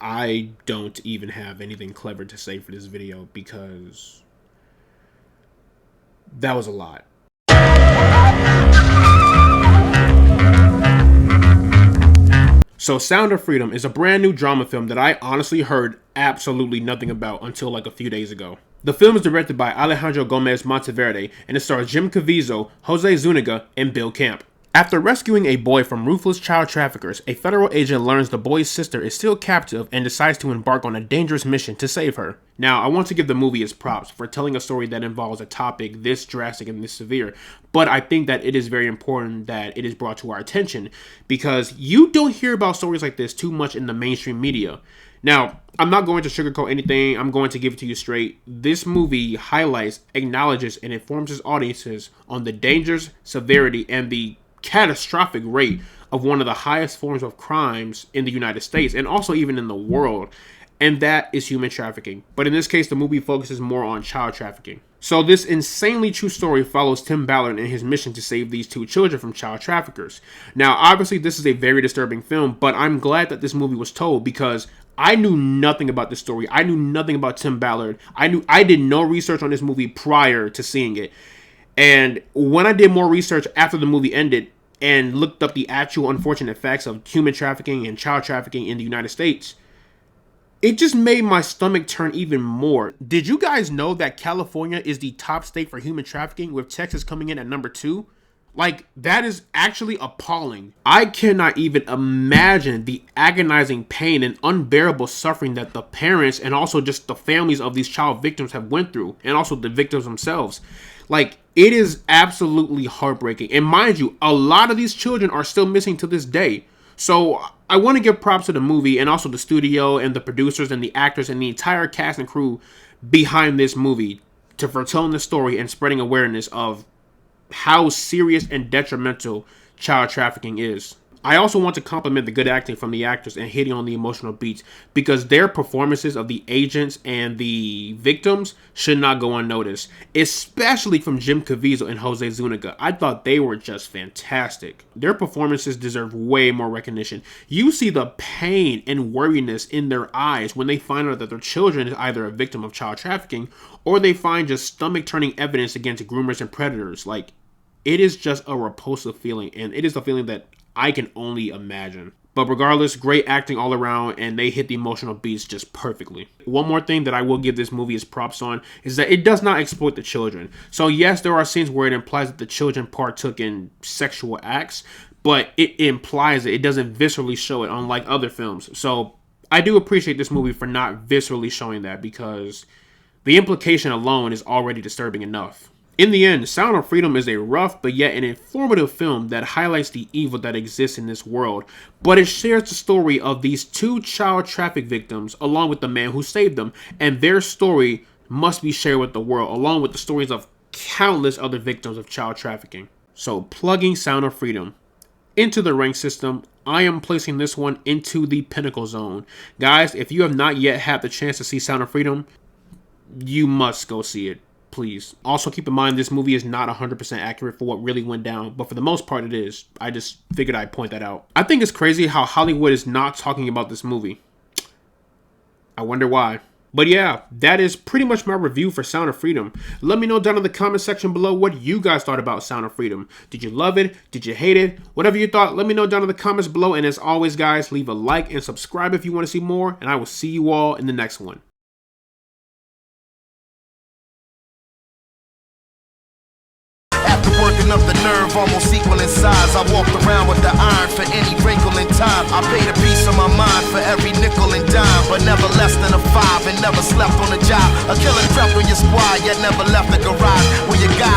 I don't even have anything clever to say for this video because that was a lot. So Sound of Freedom is a brand new drama film that I honestly heard absolutely nothing about until like a few days ago. The film is directed by Alejandro Gomez Monteverde and it stars Jim Caviezel, Jose Zuniga, and Bill Camp. After rescuing a boy from ruthless child traffickers, a federal agent learns the boy's sister is still captive and decides to embark on a dangerous mission to save her. Now, I want to give the movie its props for telling a story that involves a topic this drastic and this severe, but I think that it is very important that it is brought to our attention because you don't hear about stories like this too much in the mainstream media. Now, I'm not going to sugarcoat anything, I'm going to give it to you straight. This movie highlights, acknowledges, and informs its audiences on the dangers, severity, and the catastrophic rate of one of the highest forms of crimes in the United States and also even in the world, and that is human trafficking. But in this case, the movie focuses more on child trafficking. So this insanely true story follows Tim Ballard in his mission to save these two children from child traffickers. Now, obviously, this is a very disturbing film, but I'm glad that this movie was told because I knew nothing about this story. I knew nothing about Tim Ballard. I did no research on this movie prior to seeing it. And when I did more research after the movie ended and looked up the actual unfortunate facts of human trafficking and child trafficking in the United States, it just made my stomach turn even more. Did you guys know that California is the top state for human trafficking, with Texas coming in at number 2? Like, that is actually appalling. I cannot even imagine the agonizing pain and unbearable suffering that the parents and also just the families of these child victims have went through, and also the victims themselves. Like, it is absolutely heartbreaking. And mind you, a lot of these children are still missing to this day. So I want to give props to the movie and also the studio and the producers and the actors and the entire cast and crew behind this movie for telling the story and spreading awareness of how serious and detrimental child trafficking is. I also want to compliment the good acting from the actors and hitting on the emotional beats because their performances of the agents and the victims should not go unnoticed, especially from Jim Caviezel and Jose Zuniga. I thought they were just fantastic. Their performances deserve way more recognition. You see the pain and worriness in their eyes when they find out that their children is either a victim of child trafficking or they find just stomach-turning evidence against groomers and predators. Like, it is just a repulsive feeling, and it is a feeling that I can only imagine. But regardless, great acting all around, and they hit the emotional beats just perfectly. One more thing that I will give this movie its props on is that it does not exploit the children. So yes, there are scenes where it implies that the children partook in sexual acts, but it implies it. It doesn't viscerally show it, unlike other films. So I do appreciate this movie for not viscerally showing that because the implication alone is already disturbing enough. In the end, Sound of Freedom is a rough but yet an informative film that highlights the evil that exists in this world, but it shares the story of these two child traffic victims along with the man who saved them, and their story must be shared with the world along with the stories of countless other victims of child trafficking. So plugging Sound of Freedom into the rank system, I am placing this one into the pinnacle zone. Guys, if you have not yet had the chance to see Sound of Freedom, you must go see it. Please. Also keep in mind this movie is not 100% accurate for what really went down, but for the most part it is. I just figured I'd point that out. I think it's crazy how Hollywood is not talking about this movie. I wonder why. But yeah, that is pretty much my review for Sound of Freedom. Let me know down in the comment section below what you guys thought about Sound of Freedom. Did you love it? Did you hate it? Whatever you thought, let me know down in the comments below. And as always, guys, leave a like and subscribe if you want to see more. And I will see you all in the next one. Working up the nerve, almost equal in size. I walked around with the iron for any wrinkle in time. I paid a piece of my mind for every nickel and dime, but never less than a 5 and never slept on a job. A killer crept on your squad, yet never left the garage. When you got